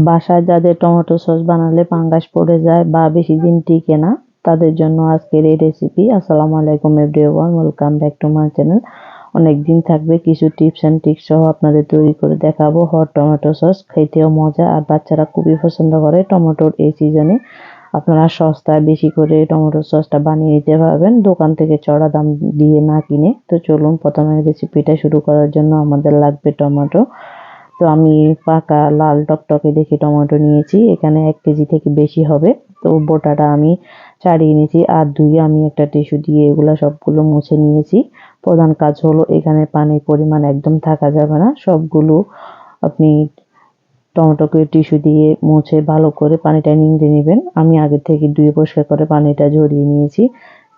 বাসায় যাদের tomato sauce বানালে পাঙ্গাস পড়ে যায় বা বেশি দিন টিকে না, তাদের জন্য আজকের এই রেসিপি। আসসালামু আলাইকুম everyone, welcome back to my channel. অনেক দিন থাকবে, কিছু টিপস অ্যান্ড ট্রিক্স সহ আপনাদের তৈরি করে দেখাবো হট টমেটো সস। খেতেও মজা আর বাচ্চারা খুবই পছন্দ করে টমেটোর এই সিজনে। আপনারা সস্তায় বেশি করে টমেটো সসটা বানিয়ে নিতে পারবেন দোকান থেকে চড়া দাম দিয়ে না কিনে। তো চলুন, প্রথমে রেসিপিটা শুরু করার জন্য আমাদের লাগবে টমেটো। তো আমি পাকা লাল টকটকে দেখে টমেটো নিয়েছি, এখানে 1 কেজি থেকে বেশি হবে। তো বোটাটা আমি ছাড়িয়ে নিয়েছি আর ধুয়ে আমি একটা টিস্যু দিয়ে এগুলো সবগুলো মুছে নিয়েছি। প্রধান কাজ হলো এখানে পানির পরিমাণ একদম থাকা যাবে না। সবগুলো আপনি টমেটোকে টিস্যু দিয়ে মুছে ভালো করে পানিটা নিংড়ে নেবেন। আমি আগে থেকে ধুয়ে পরিষ্কার করে পানিটা ঝরিয়ে নিয়েছি,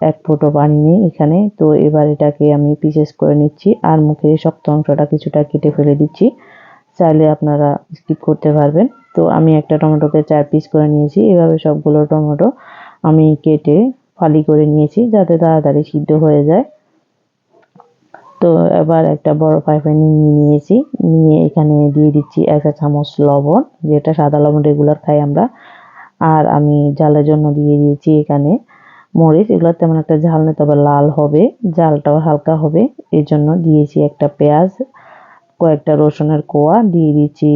এক ফোঁটা পানি নেই এখানে। তো এবার এটাকে আমি পিসেস করে নিচ্ছি আর মুখের শক্ত অংশটা কিছুটা কেটে ফেলে দিচ্ছি। চাইলে আপনারা স্কিপ করতে পারবেন। তো আমি একটা টমেটোকে 4 পিস করে নিয়েছি। এভাবে সবগুলো টমেটো আমি কেটে ফালি করে নিয়েছি যাতে তাড়াতাড়ি সিদ্ধ হয়ে যায়। তো এবার একটা বড় ফ্রাই প্যানে নিয়েছি, নিয়ে এখানে দিয়ে দিচ্ছি 1 চা চামচ লবণ, যেটা সাদা লবণ রেগুলার খাই আমরা। আর আমি ঝালের জন্য দিয়ে দিয়েছি এখানে মরিচ। এগুলো তেমন একটা ঝাল নেই, তবে লাল হবে, ঝালটাও হালকা হবে। এর জন্য দিয়েছি একটা পেঁয়াজ, কয়েকটা রসুনের কোয়া, দিয়ে দিচ্ছি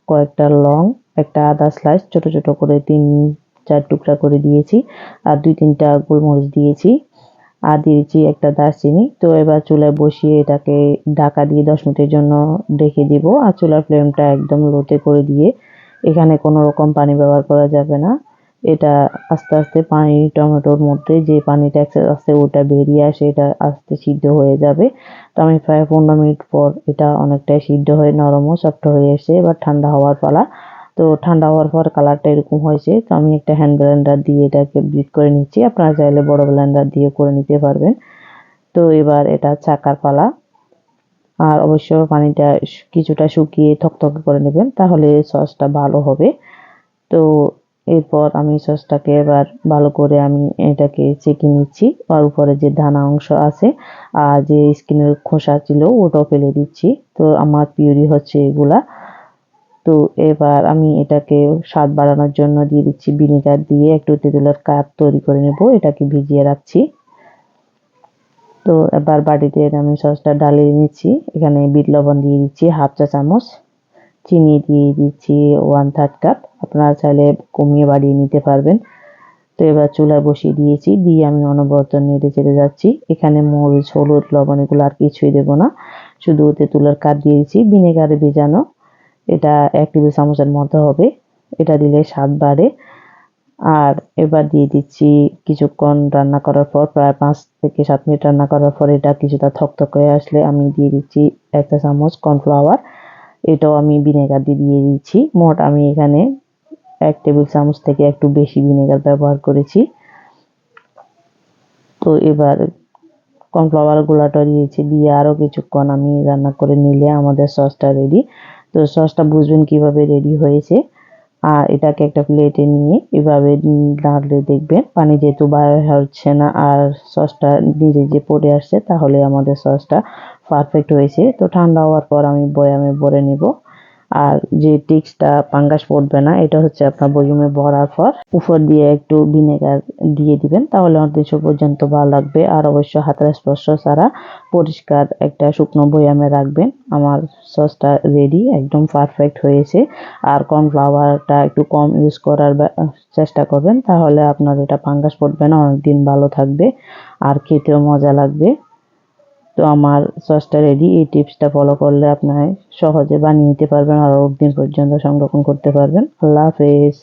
কয়েকটা লং, একটা আদা স্লাইস ছোট ছোট করে 3-4 টুকরা করে দিয়েছি, আর 2-3টা গোলমরিচ দিয়েছি, আর দিয়েছি একটা দারচিনি। তো এবার চুলায় বসিয়ে এটাকে ঢাকা দিয়ে 10 মিনিটের জন্য রেখে দিব। আর চুলার ফ্লেমটা একদম লোতে করে দিয়ে, এখানে কোনো রকম পানি ব্যবহার করা যাবে না। এটা আস্তে আস্তে পানি, টমেটোর মধ্যে যে পানিটা আছে ওটা বেরিয়ে আসে, এটা আস্তে সিদ্ধ হয়ে যাবে। তো আমি প্রায় 15 মিনিট পর এটা অনেকটাই সিদ্ধ হয়ে নরম ও সফট হয়ে এসে এবার ঠান্ডা হওয়ার পালা। তো ঠান্ডা হওয়ার পর কালারটা এরকম হয়েছে। তো আমি একটা হ্যান্ড ব্লেন্ডার দিয়ে এটাকে বিট করে নিচ্ছি, আপনারা চাইলে বড় ব্লেন্ডার দিয়ে করে নিতে পারবেন। তো এবার এটা ছাঁকার পালা। আর অবশ্য পানিটা কিছুটা শুকিয়ে থকথকে করে নেবেন, তাহলে সসটা ভালো হবে। তো এরপর আমি সসটাকে এবার ভালো করে আমি এটাকে চেকে নিচ্ছি। আর উপরে যে দানা অংশ আছে আর যে স্কিনের খোসা ছিল ওটাও ফেলে দিচ্ছি। তো আমার পিউরি হচ্ছে এগুলা। তো এবার আমি এটাকে স্বাদ বাড়ানোর জন্য দিয়ে দিচ্ছি ভিনেগার, দিয়ে একটু তেঁতুলের কাপ তৈরি করে নেব, এটাকে ভিজিয়ে রাখছি। তো এবার বাটিতে আমি সসটা ঢালিয়ে নিচ্ছি। এখানে বিট লবণ দিয়ে দিচ্ছি 1/2 চা চামচ, চিনি দিয়ে দিচ্ছি 1/3 কাপ, আপনারা চাইলে কমিয়ে বাড়িয়ে নিতে পারবেন। তো এবার চুলায় বসিয়ে দিয়েছি, দিয়ে আমি অনবরত নেড়ে চেড়ে যাচ্ছি। এখানে মরিচ, হলুদ, লবণ এগুলো আর কিছুই দেবো না, শুধু তেঁতুলের কাপ দিয়ে দিচ্ছি ভিনেগারে ভেজানো। এটা 1 টেবিল চামচের মতো হবে, এটা দিলে স্বাদ বাড়ে। আর এবার দিয়ে দিচ্ছি কিছুক্ষণ রান্না করার পর, প্রায় 5 থেকে 7 মিনিট রান্না করার পর এটা কিছুটা থকথকে হয়ে আসলে আমি দিয়ে দিচ্ছি 1 চা চামচ কর্নফ্লাওয়ার। এটাও আমি ভিনেগার দিয়ে দিচ্ছি। মোট আমি এখানে 1 টেবিল চামচ থেকে একটু বেশি ভিনেগার ব্যবহার করেছি। তো এবার কর্নফ্লাওয়ার গুঁড়াটা দিয়েছি, দিয়ে আরও কিছুক্ষণ আমি রান্না করে নিলে আমাদের সসটা রেডি। তো সসটা বুঝবেন কিভাবে রেডি হয়েছে। আর এটাকে একটা প্লেটে নিয়ে এভাবে নাড়লে দেখবেন পানি যেহেতু বার হচ্ছে না আর সসটা নিজে যে পড়ে আসছে, তাহলে আমাদের সসটা পারফেক্ট হয়েছে। তো ঠান্ডা হওয়ার পর আমি বয়ামে ভরে নেব। আর যে টিক্সটা পাঙ্গাস পড়বে না, এটা হচ্ছে আপনার বয়ামে ভরার পর উপর দিয়ে একটু ভিনেগার দিয়ে দিবেন, তাহলে অদৃশ্য পর্যন্ত ভালো লাগবে। আর অবশ্য হাতের স্পর্শ ছাড়া পরিষ্কার একটা শুকনো বয়ামে রাখবেন। আমার সসটা রেডি, একদম পারফেক্ট হয়েছে। আর কর্নফ্লাওয়ারটা একটু কম ইউজ করার চেষ্টা করবেন, তাহলে আপনার এটা ফাঙ্গাস পড়বে না, অনেকদিন ভালো থাকবে আর খেতেও মজা লাগবে। তো আমার সসটা রেডি। এই টিপসটা ফলো করলে আপনার সহজে বানিয়ে নিতে পারবেন আর অনেক দিন পর্যন্ত সংরক্ষণ করতে পারবেন। আল্লাহ হাফেজ।